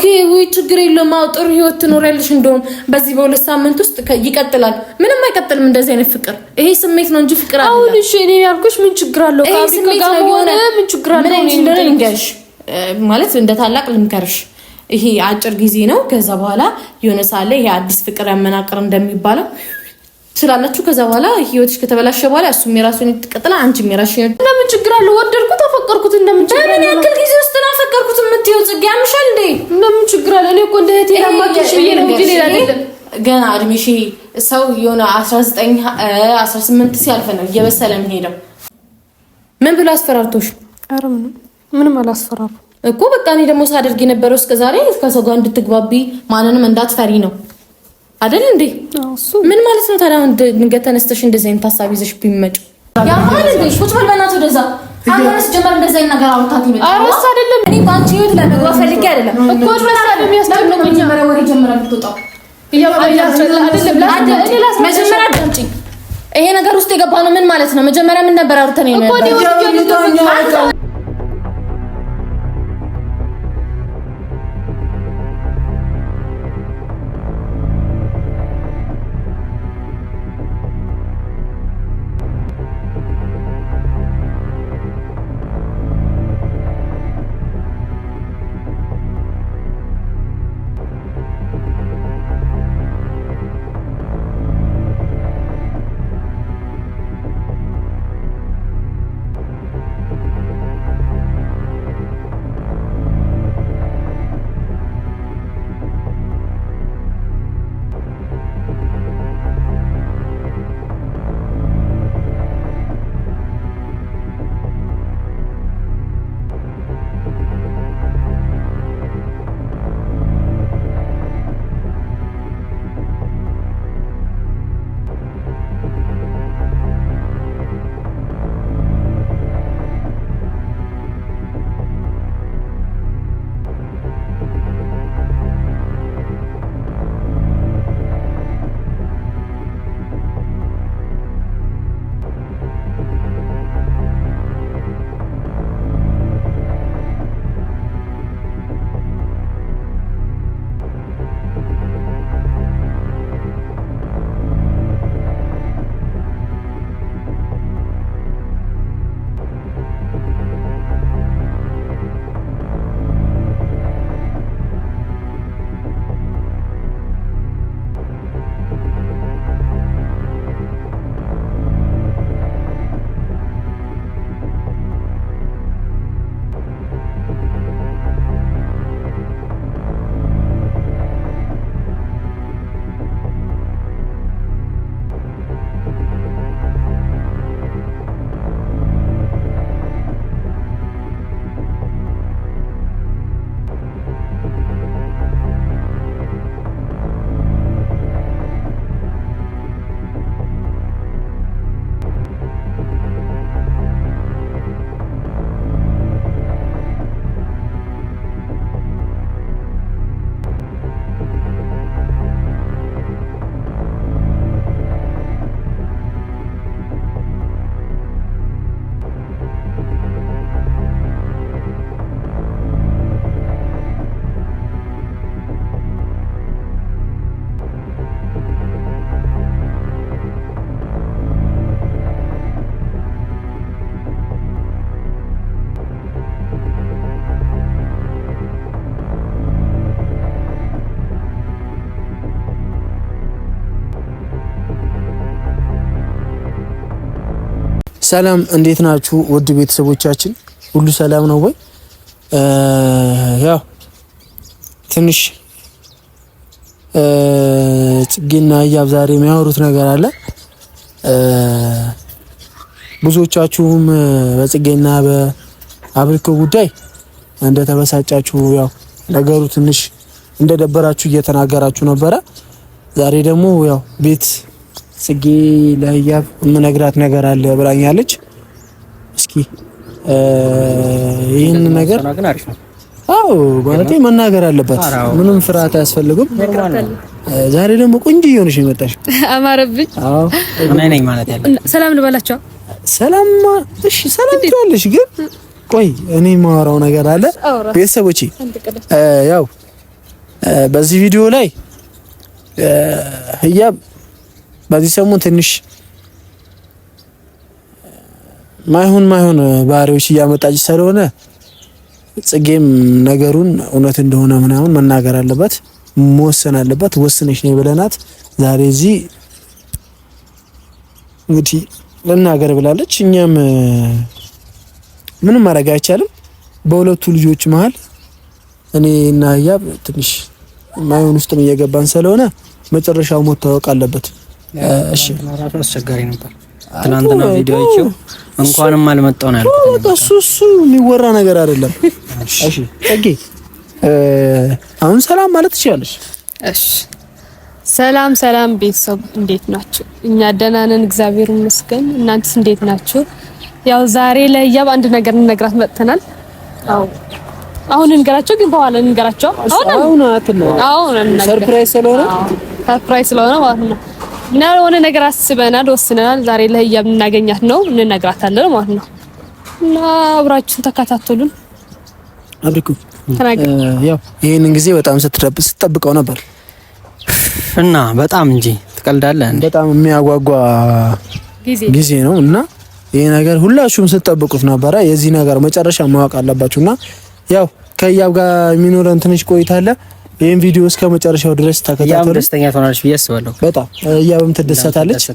ኦኬ ወይ ችግር የለውም ጥሩ ህይወት ትኖሪያለሽ እንደውም በዚህ በሁለት ሳምንት ውስጥ ይቀጥላል ምንም አይቀጥልም እንደዚህ አይነት ፍቅር ይሄ ስሜት ነው እንጂ ፍቅር አይደለም አሁን እሺ እኔ ያልኩሽ ምን ችግር አለው ከአብሪካ ጋር ሆነ ምን ችግር አለው እኔ ልንገርሽ ማለት እንደ ታላቅ ልምከርሽ ይሄ አጭር ጊዜ ነው ከዛ በኋላ የሆነ ሳለ ይሄ አዲስ ፍቅር ያመናቀር እንደሚባለው ስላላችሁ ከዛ በኋላ ህይወትሽ ከተበላሸ በኋላ እሱም የራሱን ይተቀጥላ አንቺም የራስሽን ለምን ችግር አለው ወደድኩት ተፈቀርኩት እንደምትችል በምን ያክል ጊዜ ውስጥ ተፈቀርኩት የምትይው ጽጌ ያምሻል እንዴ ለምን ችግር አለ እኔ እኮ እንደ እህቴ ያማክሽ ነው እንጂ ሌላ አይደለም ገና እድሜሽ ሰው የሆነ 19 18 ሲያልፍ ነው እየበሰለ የሚሄደው ምን ብሎ አስፈራርቶሽ ኧረ ምንም አላስፈራሩ እኮ በቃ እኔ ደግሞ ሳደርግ የነበረው እስከ ዛሬ ከሰው ጋር እንድትግባቢ ማንንም እንዳትፈሪ ነው አይደል እንዴ ምን ማለት ነው ታዲያ ድንገት ተነስተሽ እንደዚህ አይነት ሐሳብ ይዘሽ ቢመጭ ያ ማለት ነው ቁጭ በል በእናትህ ወደዛ አንተስ ጀመር እንደዚህ አይነት ነገር አውጣት ይመጣ አረስ አይደለም እኔ ባንቺ ህይወት ለመግባት ፈልጌ አይደለም እኮ ድረስ አይደለም ያስጨነቀኝ መጀመሪያ ወሬ ጀመረ ብትወጣው መጀመሪያ አዳምጪኝ ይሄ ነገር ውስጥ የገባ ነው ምን ማለት ነው መጀመሪያ ምን ነበር አውርተን ነው እኮ ሰላም እንዴት ናችሁ ውድ ቤተሰቦቻችን ሁሉ ሰላም ነው ወይ ያው ትንሽ ጽጌና ያብ ዛሬ የሚያወሩት ነገር አለ ብዙዎቻችሁም በጽጌና በአብሪኮ ጉዳይ እንደተበሳጫችሁ ያው ነገሩ ትንሽ እንደደበራችሁ እየተናገራችሁ ነበረ ዛሬ ደግሞ ያው ቤት ጽጌ ለያብ የምነግራት ነገር አለ ብላኛለች እስኪ ይሄን ነገር ግን አሪፍ ነው አዎ ማለት መናገር አለበት ምንም ፍርሃት አያስፈልግም ዛሬ ደግሞ ቆንጆ ይሆንሽ ይመጣሽ አማረብኝ አዎ እኔ ነኝ ማለት ያለ ሰላም ልበላቸው ሰላም እሺ ሰላም ትያለሽ ግን ቆይ እኔ ማወራው ነገር አለ ቤተሰቦቼ ያው በዚህ ቪዲዮ ላይ ህያብ በዚህ ሰሞን ትንሽ ማይሆን ባህሪዎች እያመጣች ስለሆነ ጽጌም ነገሩን እውነት እንደሆነ ምናምን መናገር አለባት፣ መወሰን አለባት። ወስነሽ ነው ብለናት ዛሬ እዚህ እንግዲህ ልናገር ብላለች። እኛም ምንም ማድረግ አይቻልም። በሁለቱ ልጆች መሀል እኔ እና ህያብ ትንሽ ማይሆን ውስጥ እየገባን ስለሆነ መጨረሻው መታወቅ አለበት። እሺ ራሱ አስቸጋሪ ነበር። ትናንትና ቪዲዮ አይቼው እንኳንም አልመጣው ነው ያልኩት። እሱ የሚወራ ነገር አይደለም። እሺ ጽጌ አሁን ሰላም ማለት ትችላለሽ። እሺ ሰላም ቤተሰብ እንዴት ናችሁ? እኛ ደህና ነን እግዚአብሔር ይመስገን። እናንተስ እንዴት ናችሁ? ያው ዛሬ ለህያብ አንድ ነገር እንነግራት መጥተናል። አሁን እንገራቸው ግን በኋላ እንገራቸው። አሁን ሰርፕራይዝ ስለሆነ ማለት ነው። እና የሆነ ነገር አስበናል፣ ወስነናል። ዛሬ ለህያብ እናገኛት ነው እንነግራታለን ማለት ነው። እና አብራችሁን ተከታተሉን። አብሪኩ ያው ይሄንን ጊዜ በጣም ስትጠብቀው ነበር እና በጣም እንጂ ትቀልዳለህ። በጣም የሚያጓጓ ጊዜ ነው እና ይሄ ነገር ሁላችሁም ስትጠብቁት ነበረ። የዚህ ነገር መጨረሻ ማወቅ አለባችሁና ያው ከህያብ ጋር የሚኖረን ትንሽ ቆይታ አለ። ይሄን ቪዲዮ እስከ መጨረሻው ድረስ ተከታተሉ። ደስተኛ ትሆናለች ብዬ አስባለሁ። በጣም ህያብም ትደሰታለች።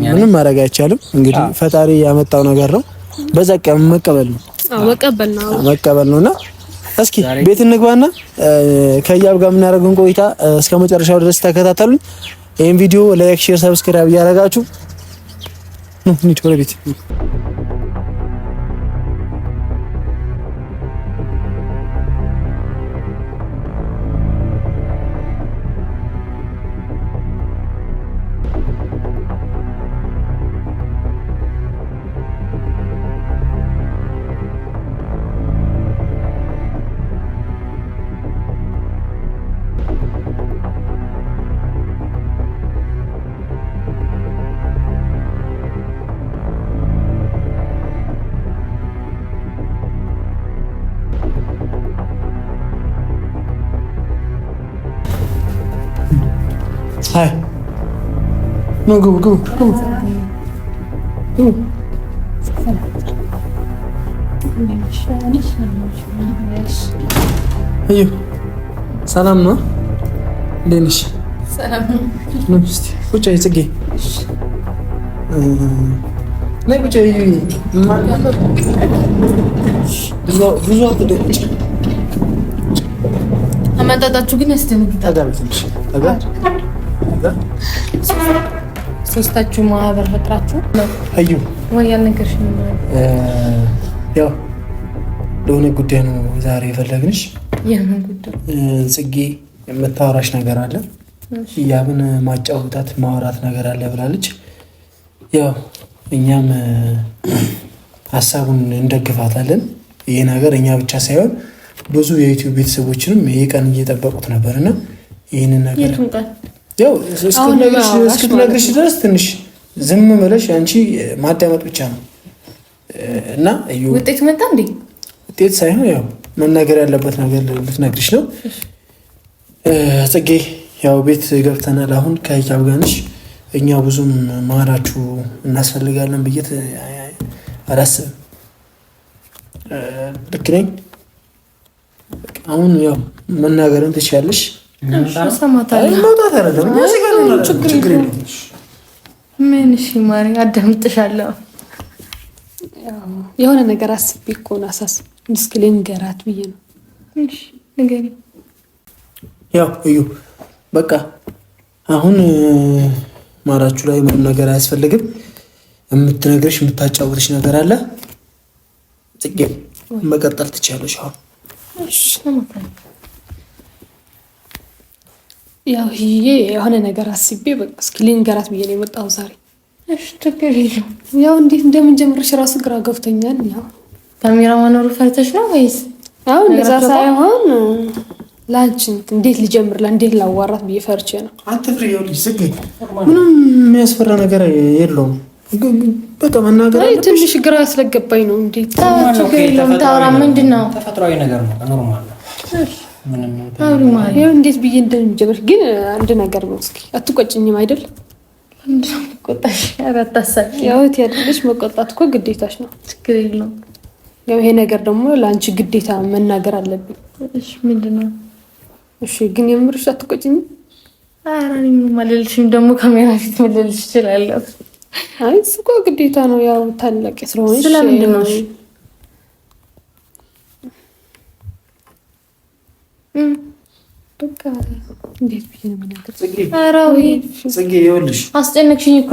ምንም ማድረግ አይቻልም። እንግዲህ ፈጣሪ ያመጣው ነገር ነው። በዛቅ መቀበል ነው። መቀበል ነውና እስኪ ቤት እንግባና ከህያብ ጋር የምናደርገውን ቆይታ እስከ መጨረሻው ድረስ ተከታተሉን። ይሄን ቪዲዮ ላይክ፣ ሼር፣ ሰብስክራይብ እያደረጋችሁ ነው እንዴ ወደ ቤት Hi. No, go. አዩ ሰላም ነው? እንዴት ነሽ? ሰላም ነው። እስቲ ቁጭ በይ ጽጌ። ነይ ቁጭ በይ። ብዙ አትደቂቅ። አመጣጣችሁ ግን ያስደነግጣል። ጠጋ ሶስታችሁ ማህበር ፈጥራችሁ አዩ ወይ ያልነገርሽኝ ያው ለሆነ ጉዳይ ነው ዛሬ የፈለግንሽ። የምን ጉዳይ? ጽጌ የምታወራሽ ነገር አለ፣ ህያብን ማጫወታት ማውራት ነገር አለ ብላለች። ያው እኛም ሀሳቡን እንደግፋታለን። ይሄ ነገር እኛ ብቻ ሳይሆን ብዙ የዩቲዩብ ቤተሰቦችንም ይሄ ቀን እየጠበቁት ነበርና ይህንን ነገር ያው እስክትነግርሽ ድረስ ትንሽ ዝም ብለሽ አንቺ ማዳመጥ ብቻ ነው እና ውጤት መጣ እንዴ? ውጤት ሳይሆን ያው መናገር ያለበት ነገር ልትነግርሽ ነው። ጽጌ ያው ቤት ገብተናል። አሁን ከህያብ ጋር ነሽ። እኛ ብዙም መሀላችሁ እናስፈልጋለን ብዬ አላስብም። ልክ ነኝ? አሁን ያው መናገርን ትችያለሽ። ምን እሺ ማሪ አዳምጥሻለሁ። የሆነ ነገር አስቤ እኮ ነው እስኪ ልንገራት ብዬ ነው። እሺ ንገሪ። ያው እዩ በቃ አሁን ማራችሁ ላይ ምንም ነገር አያስፈልግም። የምትነግርሽ የምታጫውትሽ ነገር አለ። ጽጌ መቀጠል ትችያለሽ። አሁን እሺ ያው ይሄ የሆነ ነገር አስቤ በቃ እስኪ ልንገራት ብዬ ነው የመጣው ዛሬ። እሺ ችግር የለውም። ያው እንዴት እንደምንጀምርሽ ራሱ ግራ ገብቶኛል። ያው ካሜራ ማኖሩ ፈርተሽ ነው ወይስ? አዎ እንደዛ ሳይሆን ላንቺ እንዴት ልጀምር እንዴት ላዋራት ብዬ ፈርቼ ነው። አትፍሪ። ያው ልጅ ጽጌ ምንም የሚያስፈራ ነገር የለውም። በቃ መናገር አይ ትንሽ ግራ ያስለገባኝ ነው። እንዴት ችግር የለውም። ታውራ ምንድን ነው? ተፈጥሯዊ ነገር ነው፣ ኖርማል ነው። ያው እንዴት ብዬ እንደምጀምር ግን አንድ ነገር ነው። እስኪ አትቆጭኝም አይደል? ቆጣሽ አራታሳቂ ያው ያድልሽ መቆጣት እኮ ግዴታሽ ነው። ችግር የለውም። ያው ይሄ ነገር ደግሞ ለአንቺ ግዴታ መናገር አለብኝ። እሺ ምንድነው? እሺ ግን የምርሽ አትቆጭኝም? ኧረ እኔ ምንም አልልሽም። ደግሞ ካሜራ ፊት ልልሽ እችላለሁ። አይ እሱ እኮ ግዴታ ነው። ያው ታላቅ ስለሆነሽ ስለምንድን ነው? በቃ እንዴት ብዬ ነው የምናገር? ጽጌ ይኸውልሽ አስጨነቅሽኝ እኮ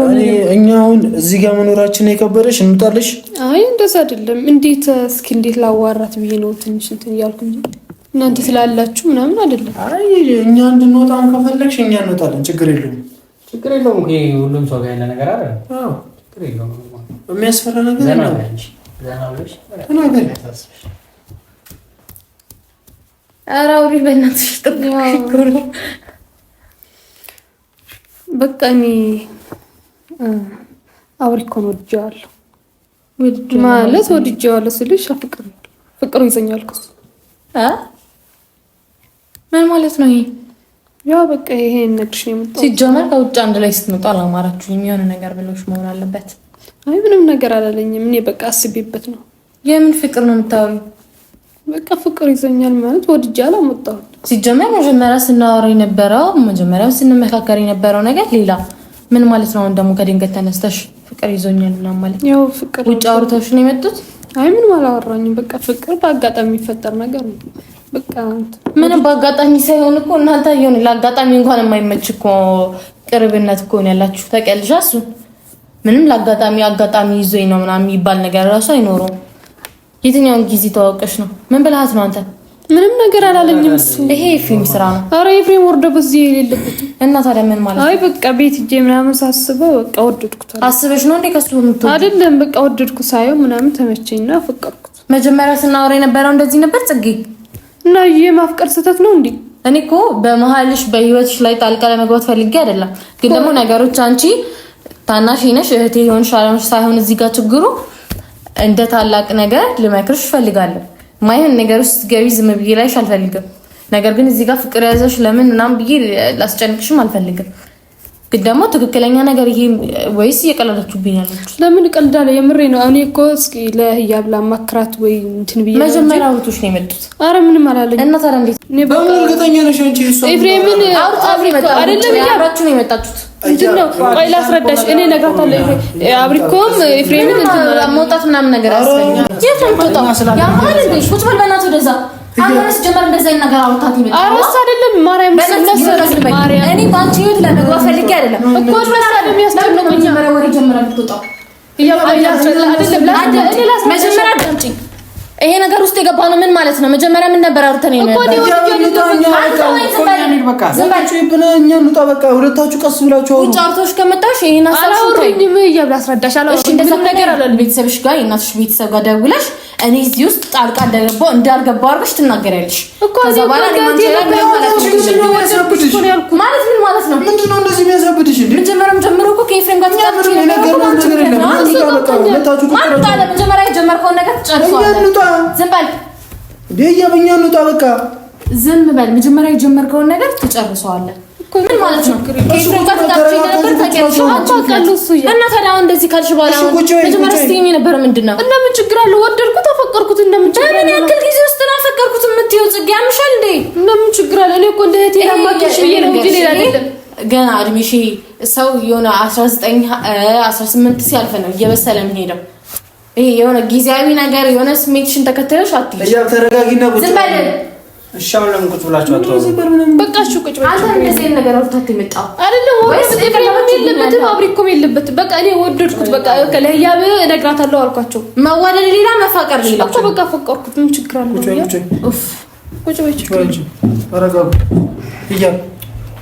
እኛ አሁን እዚህ ጋር መኖራችን የከበደሽ እንውጣልሽ። አይ እንደዛ አይደለም። እንዴት እስኪ እንዴት ላዋራት ብዬ ነው ትንሽ እንትን እያልኩ እንጂ እናንተ ስላላችሁ ምናምን አይደለም። አይ እኛ እንድንወጣ ከፈለግሽ እኛ እንወጣለን። ችግር የለውም። ችግር የለውም። ሁሉም ሰው ጋር ያለ ነገር አለ። አዎ ችግር የለውም። የሚያስፈራ ነገር ነው። ተናገሪ። ኧረ አውሪ በእናትሽ ጥሩ። በቃ እኔ አውሪ እኮ ነው ወድጄዋለሁ ማለት ወድጄዋለሁ ስልሽ ፍቅሩ ይዘኛል እኮ ምን ማለት ነው ይሄ? ያው በቃ ይሄ ነግርሽ ነው የመጣው። ሲጀመር ከውጭ አንድ ላይ ስትመጣ አላማራችሁ የሚሆነ ነገር ብለሽ መሆን አለበት። አይ ምንም ነገር አላለኝም። እኔ በቃ አስቤበት ነው። የምን ፍቅር ነው የምታወሪው? በቃ ፍቅር ይዘኛል ማለት ወድጄ አላመጣሁም። ሲጀመር መጀመሪያ ስናወራ የነበረው መጀመሪያው ስንመካከር የነበረው ነገር ሌላ ምን ማለት ነው? አሁን ደግሞ ከድንገት ተነስተሽ ፍቅር ይዞኛል እና ማለት ያው ፍቅር ውጭ አውርተውሽ ነው የመጡት? አይ ምንም አላወራኝም። በቃ ፍቅር በአጋጣሚ የሚፈጠር ነገር ነው። በቃ ምንም በአጋጣሚ ሳይሆን እኮ እናንተ ይሁን ለአጋጣሚ እንኳን የማይመች እኮ ቅርብነት እኮ ነው ያላችሁ። ታውቂያለሽ እሱ ምንም አጋጣሚ ይዞኝ ነው ምናምን የሚባል ነገር ራሱ አይኖረውም። የትኛውን ጊዜ ተዋውቀሽ ነው? ምን ብለሃት ነው አንተ? ምንም ነገር አላለኝም እሱ። ይሄ ኤፍሬም ስራ ነው። ኧረ ኤፍሬም ወርዶ በዚህ የሌለበት እና ታዲያ ምን ማለት ነው? አይ በቃ ቤት ሂጅ ምናምን ሳስበው በቃ ወደድኩት። አስበሽ ነው እንዴ ከሱ የምትወጪው? አይደለም በቃ ወደድኩ ሳየው ምናምን ተመቸኝና ፈቀርኩት። መጀመሪያ ስናወራ የነበረው እንደዚህ ነበር ጽጌ? እና የማፍቀር ስህተት ነው እንዴ? እኔ እኮ በመሀልሽ በህይወትሽ ላይ ጣልቃ ለመግባት ፈልጌ አይደለም። ግን ደግሞ ነገሮች አንቺ ታናሽ ነሽ እህቴ ሆንሽ አላንሽ ሳይሆን እዚህ ጋር ችግሩ እንደ ታላቅ ነገር ልመክርሽ እፈልጋለሁ። ማይሆን ነገር ውስጥ ገቢ ዝም ብዬ ላይሽ አልፈልግም። ነገር ግን እዚህ ጋር ፍቅር ያዘሽ ለምን ምናምን ብዬ ላስጨንቅሽም አልፈልግም። ግን ደግሞ ትክክለኛ ነገር ይሄ ወይስ እየቀለዳችሁብኝ ያላችሁ? ለምን እቀልዳለሁ? የምሬ ነው። እኔ እኮ እስኪ ለህያብ ላማክራት ወይ እንትን ብዬ መጀመሪያ አውርቶሽ ነው የመጡት? አረ ምንም አላለኝ። እና ታዲያ እንዴት እኔ በቃ እርግጠኛ ነሽ አንቺ? ኤፍሬምን አይደለም ያብራችሁ ነው የመጣችሁት? እንትን ነው። ቆይ ላስረዳሽ። እኔ እነግራታለሁ። አብሪኮም ኤፍሬምን እንትን መውጣት ምናምን ነገር አስፈኛ። የት ነው የምትወጣው? ያማል እንዴ? ቁጭ በል በእናትህ ወደዛ። አንተስ ጀመር እንደዛ አይነት ነገር አውርታት ይመጣ። አረስ አይደለም ማርያም ማርያም እኔ ባንቺ ህይወት ለመግባት ፈልጌ አይደለም እኮ በሰላም ያስጨንቀኝ። መጀመሪያ ወሬ ጀመረ ብትወጣው መጀመሪያ አዳምጪኝ። ይሄ ነገር ውስጥ የገባ ነው ምን ማለት ነው? መጀመሪያ ምን ነበር አውርተን ነው በቃ ሁለታችሁ ቀስ ብላችሁ ውጭ አውርተሽ ከመጣሽ ይሄን አላወራኝም እያብላ አስረዳሽ። አላወራኝም ነገር አለ ቤተሰብሽ ጋር የእናትሽ ቤተሰብ ጋር ደውለሽ እኔ እዚህ ውስጥ ጣልቃ እንዳልገባው አድርገሽ ትናገሪያለሽ እኮ። ከዛ በኋላ ማለት ምን ማለት ነው? ምንድነው እንደዚህ የሚያሳብድሽ እንዴ? መጀመሪያም ጀምሮ እኮ ከኤፍሬም ጋር ተጣልተሽ መጀመሪያ የጀመርከውን ነገር ትጨርሰዋለህ። ዝም በል በእኛ እንውጣ በቃ ዝም በል። መጀመሪያ የጀመርከውን ነገር ትጨርሰዋለህ። ምን ማለት ነው? ከኤፍሬም ጋር ተጣልተሽ ነበር ታውቂያለሽ። እና ታዲያ አሁን እንደዚህ ካልሽ በኋላ መጀመሪያ ስትይኝ የነበረ ምንድን ነው? እና ምን ችግር አለው? ወደድኩት አፈቀርኩት እንደምችል ምን ያክል ጊዜ ውስጥ ነው አፈቀርኩት የምትይው? ጽጌ ያምሻል እንዴ? እና ምን ችግር አለ? እኔ እኮ እንደ እህቴ ያማክርሽ ብዬ ነው እንጂ ሌላ አይደለም። ገና እድሜሽ ሰው የሆነ 19 18 ሲያልፍ ነው እየበሰለ የሚሄደው። ይሄ የሆነ ጊዜያዊ ነገር የሆነ ስሜትሽን ተከትለሽ አትይሽ። እያ ተረጋጊና ቁጭ ዝም በል። እሺ አሁን ለምን ቁጭ ብላችሁ አትወሩ? በቃ እሺ ቁጭ በል። አንተ እንደዚህ ነገር ወርታት የመጣው አይደለም ወይስ ኤፍሬም የለበትም አብሪኮም የለበትም። በቃ እኔ ወደድኩት። በቃ ለህያብ እነግራታለሁ አልኳቸው። መዋደድ ሌላ መፋቀር ሌላ እኮ በቃ ፈቀርኩት። ምን ችግር አለው? ቁጭ በል። ተረጋጉ።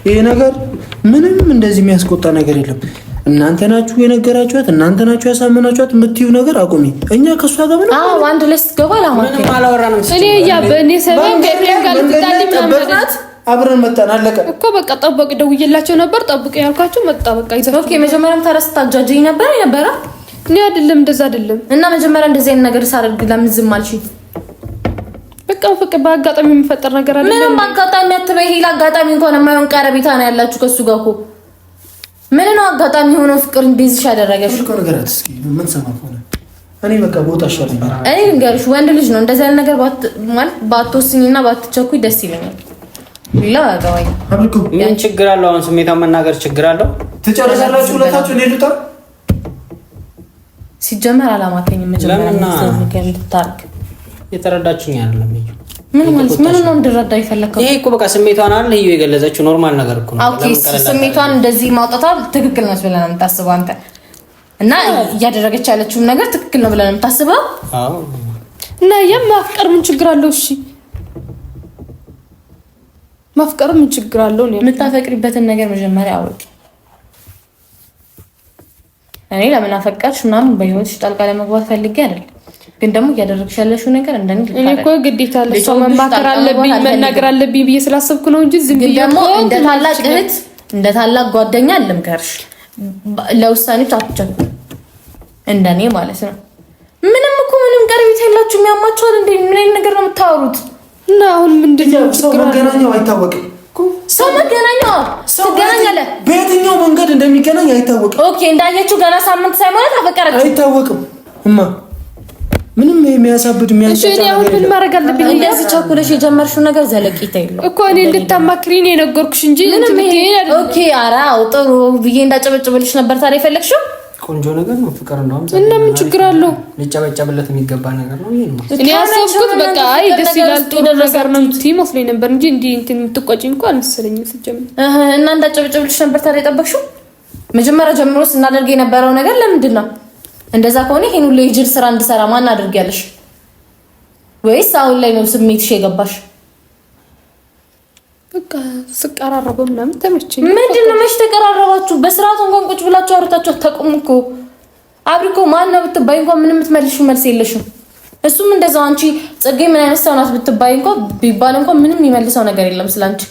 ይሄ ነገር ምንም እንደዚህ የሚያስቆጣ ነገር የለም። እናንተ ናችሁ የነገራችኋት፣ እናንተ ናችሁ ያሳመናችኋት። የምትይው ነገር አቁሚ። እኛ ከሷ ጋር ምን አንድ ላይ ስትገባ ምንም አላወራንም። እኔ ሰበብ ከኤፍሬም ጋር ልትጣልኝ ምናምን አብረን መጣን። አለቀ እኮ በቃ ጠበቅ። ደውዬላቸው ነበር ጠብቅ ያልኳቸው መጣ። በቃ ይዘው መጀመሪያም ታጃጅኝ ነበር የነበረ እኔ አይደለም እንደዛ አይደለም። እና መጀመሪያ እንደዚህ አይነት ነገር ሳደርግ ለምን ዝም አልሽኝ? በቃ በቃ ፍቅር በአጋጣሚ የሚፈጠር ነገር አይደለም። ምንም አጋጣሚ አትበይ። ይሄ አጋጣሚ እንኳን የማይሆን ቀረቤታ ነው ያላችሁ ከሱ ጋር እኮ። ምን ነው አጋጣሚ ሆኖ ፍቅር እንዲይዝሽ ያደረገሽ? እኮ ነገራት እስኪ ምን ሰማህ ሆነ? እኔ በቃ ቦታ አሻለኝ። እኔ ልንገርሽ፣ ወንድ ልጅ ነው እንደዚህ አይነት ነገር ማለት ባትወስኝና ባትቸኩይ ደስ ይለኛል። ሌላ አጋዋይ ምን ችግር አለው? አሁን ስሜታን መናገር ችግር አለው? ትጨርሳላችሁ ሁለታችሁ። እኔ ልውጣ። ሲጀመር አላማከኝም። መጀመሪያ ነው እንድታርግ የተረዳችሁኝ አይደለም? ምን ማለት ምን ነው እንድረዳ ይፈልካል? ይሄ እኮ በቃ ስሜቷን አይደል ይሄ የገለጸችው ኖርማል ነገር እኮ ነው። ኦኬ ስሜቷን እንደዚህ ማውጣቷ ትክክል ነው ብለህ ነው የምታስበው አንተ? እና እያደረገች ያለችውን ነገር ትክክል ነው ብለህ ነው የምታስበው? አዎ። እና ማፍቀር ምን ችግር አለው? እሺ ማፍቀር ምን ችግር አለው? ነው የምታፈቅሪበትን ነገር መጀመሪያ አውቂ። እኔ ለምን አፈቀርሽ ምናምን በህይወትሽ ጣልቃ ለመግባት ፈልጌ አይደል፣ ግን ደግሞ እያደረግሽ ያለሽው ነገር እንደኔ እኔ እኮ ግዴታ ለሰው መማከር አለብኝ መናገር አለብኝ ብዬ ስላሰብኩ ነው እንጂ ዝም ብዬ ደግሞ እንደ ታላቅ እህት እንደ ታላቅ ጓደኛ ልምከርሽ፣ ለውሳኔሽ አትቸኩ። እንደኔ ማለት ነው። ምንም እኮ ምንም ቀርቤት የላችሁ የሚያማችኋል እንዴ? ምን አይነት ነገር ነው የምታወሩት? እና አሁን ምንድነው ሰው መገናኛው አይታወቅም። ሰው መገናኛው ትገናኛለህ፣ በየትኛው መንገድ እንደሚገናኝ አይታወቅም። ኦኬ እንዳየችው ገና ሳምንት ሳይሞላት አፈቀረች አይታወቅም። ምንም የሚያሳብድ የሚያንጨጫ ነገር አሁን ምን ማድረግ አለብኝ? እንደዚህ ቸኩለሽ የጀመርሽው ነገር ዘለቂታ የለውም እኮ እኔ እንድታማክሪኝ ነው የነገርኩሽ እንጂ ኦኬ ኧረ ጥሩ ብዬ እንዳጨበጭብልሽ ነበር ታዲያ የፈለግሽው? ቆንጆ ነገር ነው ፍቅር ነው። እና ምን ችግር አለው? ሊጨበጨብለት የሚገባ ነገር ነው። ይሄ ነው እኔ ያሰብኩት። በቃ አይ ደስ ይላል ጥሩ ነገር ነው መስሎኝ ነበር እንጂ እንዲህ እንትን የምትቆጪኝ እንኳን አልመሰለኝም ሲጀምር። እና እንዳጨበጭብልሽ ነበር ታዲያ የጠበቅሽው? መጀመሪያ ጀምሮ ስናደርግ የነበረው ነገር ለምንድን ነው? እንደዛ ከሆነ ይሄን ሁሉ የጅል ስራ እንድሰራ ማን አድርጊያለሽ? ወይስ አሁን ላይ ነው ስሜትሽ የገባሽ? በቃ ስቀራረበው ምናምን ተመቸኝ። ምንድነው መች ተቀራረባችሁ? በስርዓቱ እንኳን ቁጭ ብላችሁ አውርታችሁ አታውቁም እኮ። አብሪኮ ማን ነው ብትባይ እንኳን ምንም የምትመልሺው መልስ የለሽም። እሱም እንደዛው አንቺ ጽጌ ምን አይነት ሰው ናት ብትባይ እንኳን ቢባል እንኳን ምንም የሚመልሰው ነገር የለም ስላንቺ።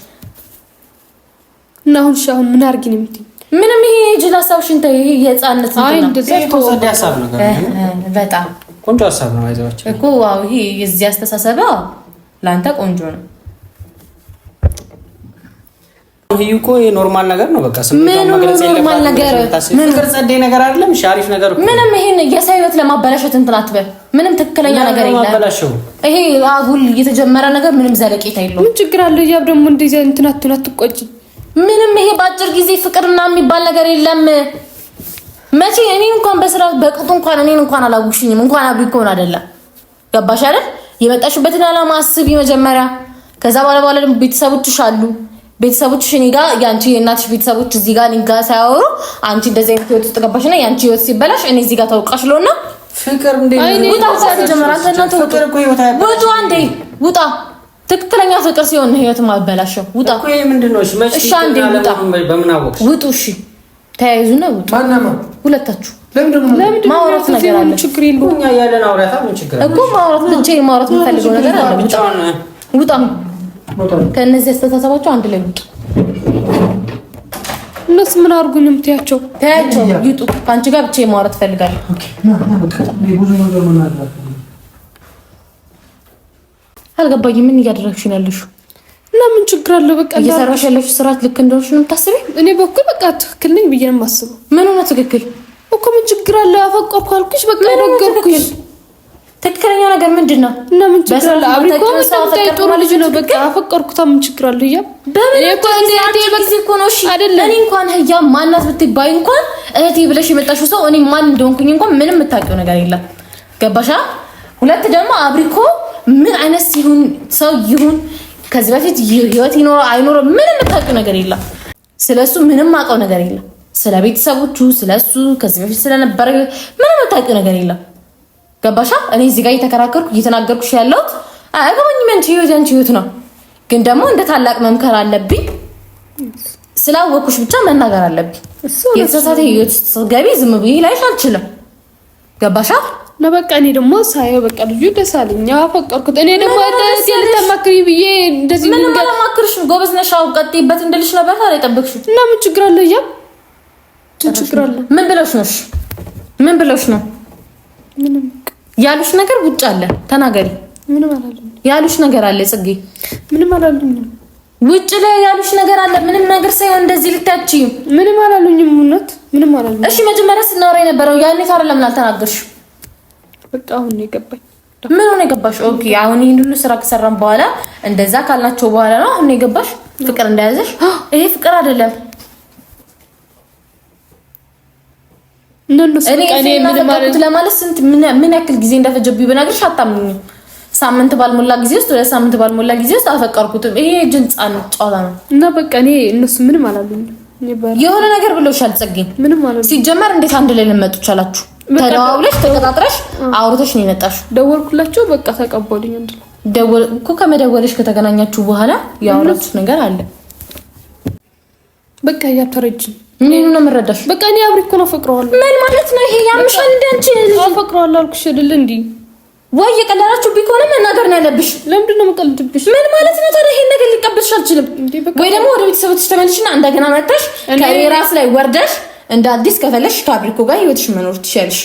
እና አሁን ምን አድርጊ ነው የምትይኝ? ምንም ይሄ የጅል ሀሳብሽን ተይ። ይሄ የህፃንነት ነው። አይ እንደዛ ተወሰደ ሀሳብ ነገር ነው። በጣም ቆንጆ ሀሳብ ነው። አይዘዋች እኮ ዋው ይሄ የዚህ አስተሳሰባ ላንተ ቆንጆ ነው። ይሄ እኮ ኖርማል ነገር ነው። በቃ ስሜት መግለጽ ኖርማል ነገር ምን ቅርጸዴ ነገር አይደለም። ሻሪፍ ነገር እኮ ምንም ይሄን የሳይወት ለማበላሸት እንትን አትበል። ምንም ትክክለኛ ነገር የለም። ይሄ አጉል የተጀመረ ነገር ምንም ዘለቄታ የለውም። ምን ችግር አለው? ያብ ደግሞ እንደዚህ እንትን አትቆጪ። ምንም ይሄ በአጭር ጊዜ ፍቅርና የሚባል ነገር የለም። መቼ እኔ እንኳን በስራ በቅጡ እንኳን እኔን እንኳን አላውቅሽኝም እንኳን አብሪኮን አይደለም። ገባሽ አይደል? የመጣሽበትን ዓላማ አስቢ መጀመሪያ። ከዛ በኋላ ደግሞ ቤተሰቦችሽ አሉ። ቤተሰቦችሽ እኔ ጋር ያንቺ የእናትሽ ቤተሰቦች እዚህ ጋር እኔ ጋር ሳያወሩ አንቺ እንደዚህ አይነት ህይወት ውስጥ ገባሽና ያንቺ ህይወት ሲበላሽ እኔ እዚህ ጋር ታውቃሽ ለውና ፍቅር እንዴ ውጣ አንዴ ውጣ። ትክክለኛ ፍቅር ሲሆን ህይወት ማበላሸው ውጣ እኮ። ይሄ ምንድነው? እሺ አንዴ ውጣ። በምን አወቅሽ? ውጡ። እሺ ተያይዙና ውጡ ሁለታችሁ። ለምን ማውራት ነገር አለ? ችግር የለውም እኛ ያለን አውራታ ምን ችግር አለ እኮ ማውራት ብቻዬን ማውራት የምፈልገው ነገር አለ። ውጣ ከነዚህ አስተሳሰባቸው አንድ ላይ ውጡ። እነሱ ምን አድርጉ ነው የምትያቸው? ታያቸው ይጡ። ከአንቺ ጋር ብቻዬን ማውራት እፈልጋለሁ። አልገባኝም። ምን እያደረግሽ ነው ያለሽው? እና ምን ችግር አለው? በቃ እየሰራሽ ያለሽው ስራት ልክ እንደሆነሽ ነው የምታስበው? እኔ በኩል በቃ ትክክል ነኝ ብዬ ነው የማስበው። ምን ሆነ ትክክል እኮ ምን ችግር አለው? አፈቀርኩ አልኩሽ በቃ ነገርኩሽ። ትክክለኛ ነገር ምንድነው? እና ምን ችግር አለው? አብሪኮ ጥሩ ልጅ ነው በቃ አፈቀርኩት። ምን ችግር አለው? እኔ እኮ እንደዚህ እኮ ነው። እሺ እኔ እንኳን ህያ ማናት ብትባይ እንኳን እህቴ ብለሽ የመጣሽው ሰው እኔ ማን እንደሆንኩኝ እንኳን ምንም የምታውቂው ነገር የለም። ገባሻ? ሁለት ደግሞ አብሪኮ ምን አይነት ሲሆን ሰው ይሁን ከዚህ በፊት ህይወት ይኖር አይኖር ምንም የምታውቂው ነገር የለም። ስለሱ ምንም አውቀው ነገር የለም። ስለ ቤተሰቦቹ ስለሱ ከዚህ በፊት ስለነበረ ምንም የምታውቂው ነገር የለም። ገባሻ? እኔ እዚህ ጋር እየተከራከርኩ እየተናገርኩሽ ያለሁት አያገባኝም። ያንቺ ህይወት ነው። ግን ደግሞ እንደ ታላቅ መምከር አለብኝ። ስላወኩሽ ብቻ መናገር አለብኝ። የተሳሳተ ህይወት ገቢ ዝም ብዬ ላይሽ አልችልም። ገባሻ? ለበቃ እኔ ደግሞ ሳየው በቃ ልጁ ደስ አለኝ። አፈቀርኩት። እኔ ደግሞ ልታማክሪ ብዬ እንደዚህ ምን ማማክርሽ? ጎበዝ ነሽ አውቀጥይበት እንድልሽ ነበር ታዲያ የጠበቅሽው። እና ምን ችግር አለው? ያ ምን ችግር አለው? ምን ብለሽ ነው? ምን ብለሽ ነው? ምንም ያሉሽ ነገር ውጭ አለ። ተናገሪ። ምንም አላለም። ያሉሽ ነገር አለ ጽጌ? ምንም አላሉኝም። ውጭ ላይ ያሉሽ ነገር አለ? ምንም ነገር ሳይሆን እንደዚህ ልታቺ? ምንም አላሉኝም። እውነት ምንም አላሉኝም። እሺ መጀመሪያ ስናወራ የነበረው ያኔ ታረ ለምን አልተናገርሽ? በቃ አሁን ነው የገባኝ። ምን ሆነ የገባሽ? ኦኬ አሁን ይሄን ሁሉ ስራ ከሰራን በኋላ እንደዛ ካልናቸው በኋላ ነው አሁን የገባሽ ፍቅር እንደያዘሽ? ይሄ ፍቅር አይደለም። እኔ ምን ማለት ለማለት ስንት ምን ያክል ጊዜ እንደፈጀብኝ ብነግርሽ አታምኚኝም። ሳምንት ባልሞላ ጊዜ ውስጥ ወደ ሳምንት ባልሞላ ጊዜ ውስጥ አፈቀርኩት። ይሄ ጅንጻን ጫላ ነው እና በቃ እኔ እነሱ ምንም አላሉኝም። የሆነ ነገር ብለውሻል ጽጌ? ምንም አላሉኝ። ሲጀመር እንዴት አንድ ላይ ልመጡ ቻላችሁ? ተደዋውለሽ ተቀጣጥረሽ አውርተሽ ነው የመጣሽው? ደወልኩላቸው በቃ ተቀበሉኝ። ደወል እኮ ከመደወልሽ ከተገናኛችሁ በኋላ ያወራችሁት ነገር አለ። በቃ ያተረጅኝ ምን ነው የምረዳሽ? በቃ እኔ አብሬ እኮ ነው አፈቅረዋለሁ። ምን ማለት ነው ይሄ? ያምሻል እንዴ አንቺ? አፈቅረዋለሁ አልኩሽ አይደል እንዴ? ወይ የቀለላችሁ ቢሆን መናገር ነው ያለብሽ። ለምንድን ነው የምቀልድብሽ? ምን ማለት ነው ታዲያ? ይሄን ነገር ሊቀበልሽ አልችልም። ወይ ደግሞ ወደ ቤተሰቦችሽ ተመልሽና እንደገና መጣሽ ከራስ ላይ ወርደሽ እንደ አዲስ ከፈለሽ ከአብሪኮ ጋር ህይወትሽ መኖር ትችያለሽ።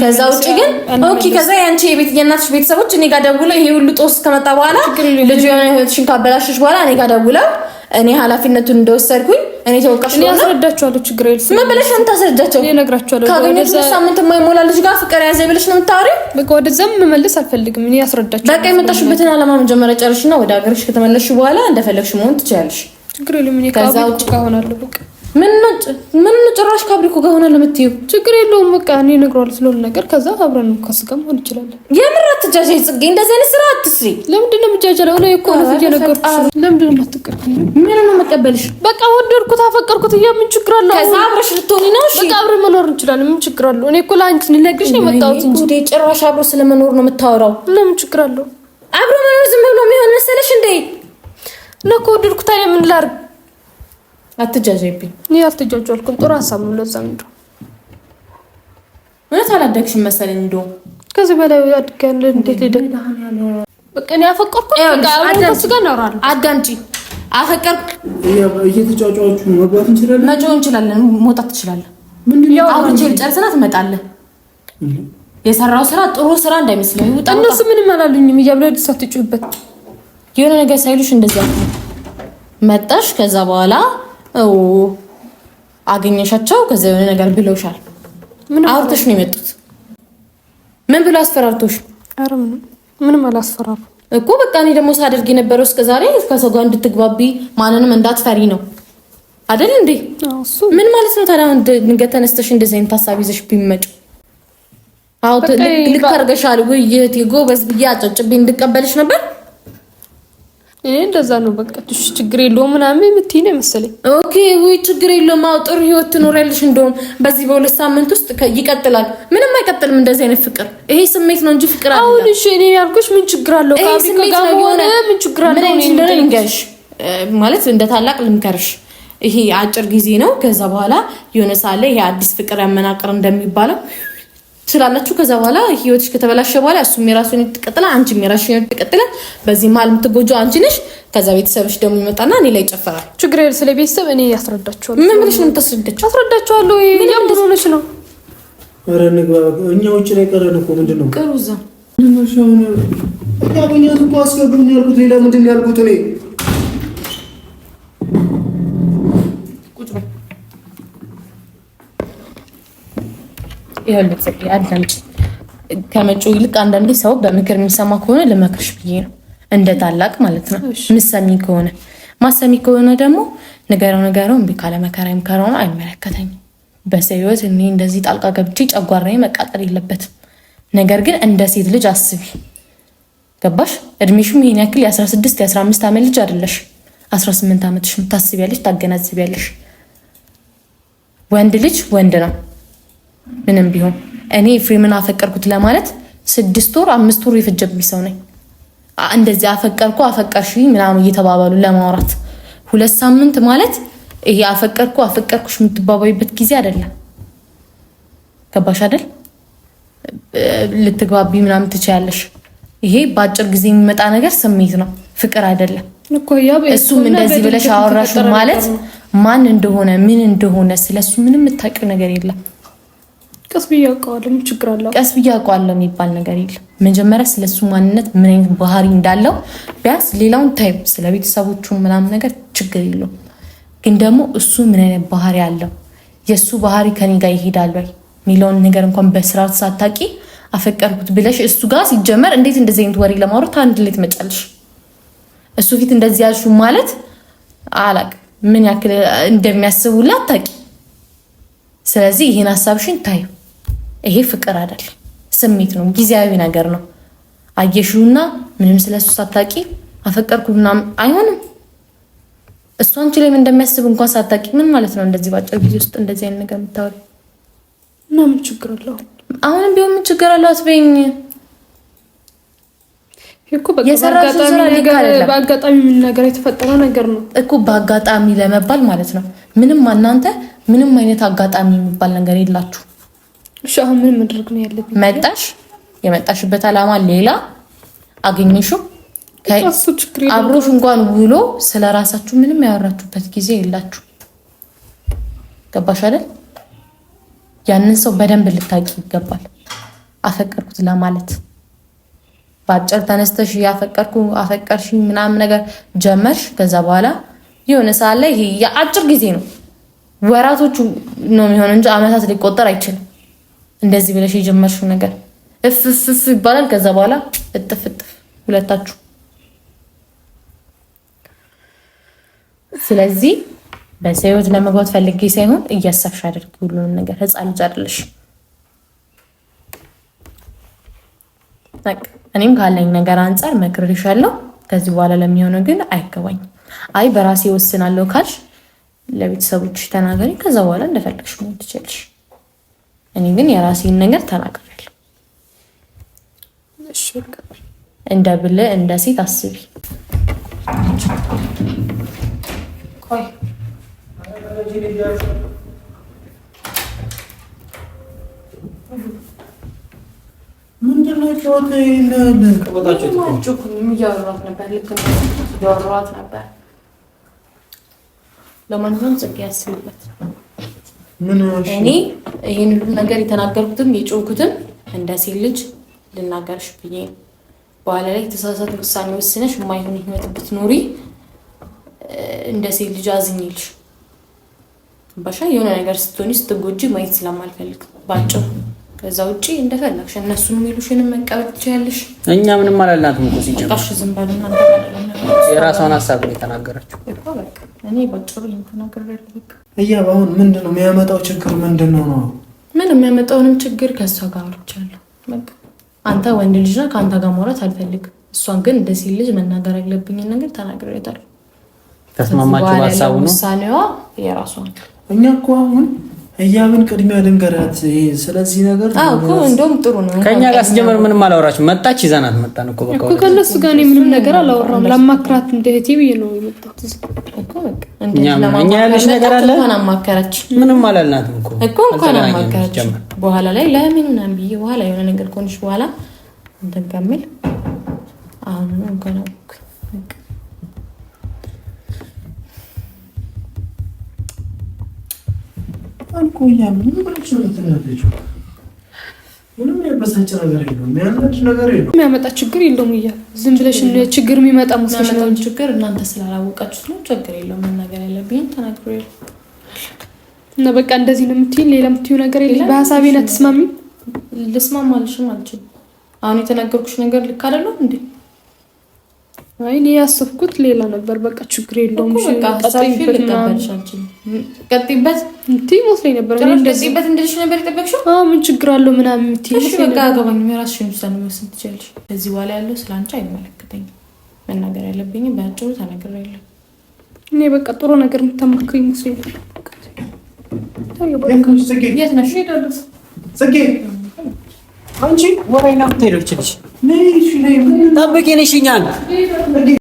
ከዛ ውጪ ግን ኦኬ ከዛ ያንቺ የእናትሽ ቤተሰቦች እኔ ጋር ደውለው ይሄ ሁሉ ጦስ ከመጣ በኋላ ልጅ የሆነ ህይወትሽን ካበላሽሽ በኋላ እኔ ጋር ደውለው እኔ ኃላፊነቱን እንደወሰድኩኝ እኔ ተወቃሽ ነው። ያስረዳቸዋለሁ። ችግር የለም። ምን ብለሽ ነው የምታስረዳቸው? እኔ እነግራቸዋለሁ። ካገኘሽ ሳምንት የማይሞላ ልጅ ጋር ፍቅር ያዘ ብለሽ ነው የምታወሪው? በቃ ወደዛም መመለስ አልፈልግም። እኔ ያስረዳቸዋለሁ። በቃ የመጣሽበትን ዓላማ መጀመሪያ ጨርሽና ወደ ሀገርሽ ከተመለስሽ በኋላ እንደፈለግሽ መሆን ትችያለሽ። ችግር የለም። እኔ ከዛ ውጭ ሆናለሁ። በቃ ምን ነው ጭራሽ ከአብሪኮ ጋር ሆናለሁ የምትይው? ችግር የለውም። በቃ እኔ እነግረዋለሁ ስለሆነ ነገር ከዛ አብረን ከሱ ጋር መሆን እንችላለን። የምር አትጃጃይ ጽጌ፣ እንደዚህ አይነት ስራ አትስሪ። ለምንድን ነው የምጃጃለው? እኔ እኮ ነው እየነገርኩሽ። ለምንድን ነው የማትቀበልኝ? ምን ነው የምቀበልሽ? በቃ ወደድኩት አፈቀርኩት ምን ችግር አለው? ከዛ አብረሽ ልትሆኚ ነው? እሺ በቃ አብረን መኖር እንችላለን። ምን ችግር አለው? እኔ እኮ ለአንቺ ልነግርሽ ነው የመጣሁት እንጂ ጭራሽ አብሮ ስለመኖር ነው የምታወራው። ለምን ችግር አለው? አብሮ መኖር ዝም ብሎ የሚሆን መሰለሽ እንዴ? እና እኮ ወደድኩት አይደል? ምን ላድርግ? አትጃጃይብኝ። እኔ አልተጃጃልኩም። ጥሩ ሀሳብ ነው። ለዛ ነው ማለት አላደግሽም መሰለኝ። እንደውም ከዚህ በላይ አድጋለሁ። እንዴት ሄደ? በቃ እኔ አፈቀርኩት። በቃ አብረን ጋር እናወራለን። አዳምጪ። አፈቀርኩ እየተጫጫዋችሁ መግባት እንችላለን፣ መጮህ እንችላለን፣ መውጣት ትችላለን። ምንድነው አውርቼ ጨርሰና ትመጣለህ። የሰራው ስራ ጥሩ ስራ እንዳይመስልህ። እነሱ ምንም አላሉኝም። እያብለድ ሳትጩህበት የሆነ ነገር ሳይሉሽ እንደዛ መጣሽ። ከዛ በኋላ አገኘሻቸው። ከዛ የሆነ ነገር ብለውሻል። ምን አውርተሽ ነው የመጡት? ምን ብለው አስፈራርቶሽ? ኧረ ምንም አላስፈራሩ እኮ በቃ እኔ ደግሞ ሳደርግ የነበረው እስከዛሬ ከሰው ጋር እንድትግባቢ ማንንም እንዳትፈሪ ነው አይደል እንዴ? ምን ማለት ነው ታዲያ? ድንገት ተነስተሽ እንደዚህ አይነት ሀሳብ ይዘሽ ቢመጪ ልክ አድርገሻል። ውይይት ጎበዝ ብዬ አጨጭቤ እንድቀበልሽ ነበር። እኔ እንደዛ ነው በቃ ችግር የለውም ምናምን የምትይ ነው መሰለኝ። ኦኬ ወይ ችግር የለውም። ጥሩ ህይወት ትኖሪያለሽ። እንደውም በዚህ በሁለት ሳምንት ውስጥ ይቀጥላል። ምንም አይቀጥልም እንደዚህ አይነት ፍቅር። ይሄ ስሜት ነው እንጂ ፍቅር አይደለም። አሁን እሺ እኔ ያልኩሽ ምን ችግር አለው? ከአብሪኮ ጋር ሆነ ምን ችግር አለው? ምን እንደሆነ ልንገርሽ ማለት እንደ ታላቅ ልምከርሽ። ይሄ አጭር ጊዜ ነው። ከዛ በኋላ የሆነ ሳለ ይሄ አዲስ ፍቅር ያመናቅር እንደሚባለው ስላላችሁ ከዛ በኋላ ህይወትሽ ከተበላሸ በኋላ እሱም የራሱን ይተቀጥላል፣ አንቺም የራስሽን ይተቀጥላል። በዚህ መሀል የምትጎጂው አንቺ ነሽ። ከዛ ቤተሰብሽ ደግሞ ይመጣና እኔ ላይ ይጨፈራል። ችግር የለም። ስለ ቤተሰብ እኔ ያስረዳቸዋለሁ። ምን ብለሽ ነው የምታስረዳቸው? አስረዳቸዋለሁ። ይሄም ምን ሆነሽ ነው? ኧረ ንግባ። እኛ ውጭ ላይ ቀረን እኮ ምንድን ነው ቅሩ እዛ ያገኛት እኮ አስገቡኝ ያልኩት ሌላ ምንድን ነው ያልኩት እኔ? ይኸውልህ ጽጌ አዳምጪ። ከመጪው ይልቅ አንዳንዴ ሰው በምክር የሚሰማ ከሆነ ልመክርሽ ብዬ ነው፣ እንደ ታላቅ ማለት ነው። ምሰሚ ከሆነ ማሰሚ ከሆነ ደግሞ ንገረው። እምቢ ካለ መከራ ይምከረው ነው። አይመለከተኝም። በሰው ህይወት እኔ እንደዚህ ጣልቃ ገብቼ ጨጓራዬ መቃጠል የለበትም። ነገር ግን እንደ ሴት ልጅ አስቢ። ገባሽ? እድሜሽም ይሄን ያክል የ16 የ15 ዓመት ልጅ አይደለሽ። 18 ዓመትሽም ታስቢያለሽ፣ ታገናዝቢያለሽ። ወንድ ልጅ ወንድ ነው ምንም ቢሆን። እኔ ኤፍሬምን አፈቀርኩት ለማለት 6 ወር 5 ወር የፈጀብኝ ሰው ነኝ። እንደዚህ አፈቀርሽ ምናምን እየተባባሉ ለማውራት 2 ሳምንት ማለት ይሄ አፈቀርኩሽ የምትባባይበት ጊዜ አይደለም። ገባሽ አይደል? ልትግባቢ ምናምን ትችያለሽ። ይሄ በአጭር ጊዜ የሚመጣ ነገር ስሜት ነው፣ ፍቅር አይደለም። እሱም እንደዚህ ብለሽ አወራሽ ማለት ማን እንደሆነ ምን እንደሆነ ስለሱ ምንም የምታውቂው ነገር የለም። ቀስ ብዬ አውቀዋለሁ። ምን ችግር አለው? ቀስ ብዬ አውቀዋለሁ የሚባል ነገር የለም። መጀመሪያ ስለሱ ማንነት ምን አይነት ባህሪ እንዳለው ቢያንስ ሌላውን ታይም ስለ ቤተሰቦቹ ምናምን ነገር ችግር የለውም። ግን ደግሞ እሱ ምን አይነት ባህሪ አለው፣ የእሱ ባህሪ ከኔ ጋር ይሄዳል ወይ የሚለውን ነገር እንኳን በስርዓት ሳታቂ አፈቀርኩት ብለሽ እሱ ጋር ሲጀመር እንዴት እንደዚህ አይነት ወሬ ለማውራት አንድ ላይ ትመጫለሽ? እሱ ፊት እንደዚህ ያልሹ ማለት አላቅም ምን ያክል እንደሚያስቡላ አታቂ። ስለዚህ ይሄን ሀሳብሽን ታዩ። ይሄ ፍቅር አይደለም፣ ስሜት ነው፣ ጊዜያዊ ነገር ነው። አየሽውና ምንም ስለሱ ሳታቂ አፈቀርኩና አይሆንም። እሱ አንቺ ላይ ምን እንደሚያስብ እንኳን ሳታቂ ምን ማለት ነው እንደዚህ ባጭር ጊዜ ውስጥ እንደዚህ አይነት ነገር የምታወሪ? እና ምን ችግር አለው? አሁንም ቢሆን ምን ችግር አለው አትበይኝ እኮ በአጋጣሚ ምን ነገር የተፈጠረ ነገር ነው እኮ። በአጋጣሚ ለመባል ማለት ነው ምንም እናንተ ምንም አይነት አጋጣሚ የሚባል ነገር የላችሁ። እሺ አሁን ምን ማድረግ ነው ያለብኝ? መጣሽ፣ የመጣሽበት አላማ ሌላ፣ አገኘሽው፣ አብሮሽ እንኳን ውሎ ስለራሳችሁ ምንም ያወራችሁበት ጊዜ የላችሁ። ገባሽ አይደል? ያንን ሰው በደንብ ልታቂ ይገባል። አፈቀርኩት ለማለት ባጭር ተነስተሽ ያፈቀርኩ አፈቀርሽ ምናምን ነገር ጀመርሽ። ከዛ በኋላ የሆነ ሰዓት ላይ ይሄ የአጭር ጊዜ ነው፣ ወራቶቹ ነው የሚሆነው እንጂ አመታት ሊቆጠር አይችልም። እንደዚህ ብለሽ የጀመርሽው ነገር እፍ ይባላል። ከዛ በኋላ እጥፍ ሁለታችሁ። ስለዚህ በሰው ህይወት ለመግባት ፈልጌ ሳይሆን እያሰብሽ አድርጊ ሁሉንም ነገር። ህፃን ልጅ አይደለሽ። እኔም ካለኝ ነገር አንፃር መክርሻለሁ። ከዚህ በኋላ ለሚሆነው ግን አይገባኝም። አይ በራሴ ወስናለሁ ካልሽ ለቤተሰቦችሽ ተናገሪ። ከዛ በኋላ እንደፈለግሽ መሆን ትችያለሽ። እኔ ግን የራሴን ነገር ተናግሬያለሁ። እሺ እንደ ብለ እንደ ሴት አስቢ። ቆይ ምንድነው ጮት እያወራኋት ነበር። ለማንኛውም ጽጌ ያስብበት። እኔ ይህን ሁሉ ነገር የተናገርኩትም የጮኩትም እንደ ሴት ልጅ ልናገርሽ ብዬ ነው። በኋላ ላይ የተሳሳተ ውሳኔ ወስነሽ የማይሆን ህይወት ብትኖሪ እንደ ሴት ልጅ አዝኝልሽ ባሻ የሆነ ነገር ስትሆኒ ስትጎጂ ማየት ስለማልፈልግ ባጭሩ። ከዛ ውጪ እንደፈለግሽ እነሱን የሚሉሽን መቀበል ትችያለሽ። እኛ ምንም አላልናትም እኮ ሲጀምር። እሺ ዝም በልና የራሷን ሀሳብ ነው የተናገረችው እኮ በቃ። እኔ ባጭሩ ተናግሬያለሁ በቃ። አሁን ምንድነው የሚያመጣው ችግር ምንድነው ነው? ምን የሚያመጣውንም ችግር ከሷ ጋር አውርቻለሁ በቃ። አንተ ወንድ ልጅ ነህ፣ ከአንተ ጋር ማውራት አልፈልግም። እሷን ግን እንደዚህ ልጅ መናገር ያለብኝን ነገር ተናግሬያለሁ። ተስማማችሁ? ሀሳቡ ነው ውሳኔዋ የራሷ ነው። እኛ እኮ አሁን ህያብን ቅድሚያ ልንገራት ስለዚህ ነገር እኮ እንደውም ጥሩ ነው። ከኛ ጋር ሲጀመር ምንም አላወራችም። መጣች ይዘናት መጣን እኮ በቃ። ከነሱ ጋር እኔ ምንም ነገር አላወራም። ላማክራት እንደ እህቴ ብዬ ነው የመጣሁት እኮ በቃ። እኛ ያለሽ ነገር አለ። እንኳን አማከረች ምንም አላልናትም እኮ እንኳን አማከረች። በኋላ ላይ ለምን ምናምን ብዬ በኋላ የሆነ ነገር ኮንሽ በኋላ እንደጋመል አሁን እንኳን አውቅ በቃ አንቆያ ምን ብለሽ ነው የምትናደጂው? ምንም ያበሳጭ ነገር የለውም፣ የሚያናድድ ነገር የለውም፣ የሚያመጣ ችግር የለውም። ዝም ብለሽ ችግር የሚመጣ መስሎሽ ነው። ችግር እናንተ ስላላወቃችሁት ነው። ችግር የለውም። መናገር ያለብኝ ተናግሬያለሁ እና በቃ እንደዚህ ነው የምትይኝ። ሌላ የምትይው ነገር የለም። በሀሳቤ ነው ተስማሚ። ልስማማልሽም አልችልም። አሁን የተናገርኩሽ ነገር ልክ አይደለም እንዴ? አይ እኔ ያሰብኩት ሌላ ነበር። በቃ ችግር የለውም። ቀጥይበት እንትን መስሎኝ ነበር። እኔ እንደዚህበት እንድልሽ ነበር የጠበቅሽው? ምን ችግር አለው ምናምን የምትይኝ? እሺ በቃ አገባኝም። የራስሽን ውሳኔ መወሰን ትችያለሽ። ከዚህ በኋላ ያለው ስላንቺ አይመለከተኝም። መናገር ያለብኝ በአጭሩ ተናግሬያለሁ። እኔ በቃ ጥሩ ነገር የምታማክሪኝ መስሎኝ ነበር። የት ነሽ? ጽጌ አንቺ ወሬና ምትሄዶች ልጅ ጠብቂ ነሽኛል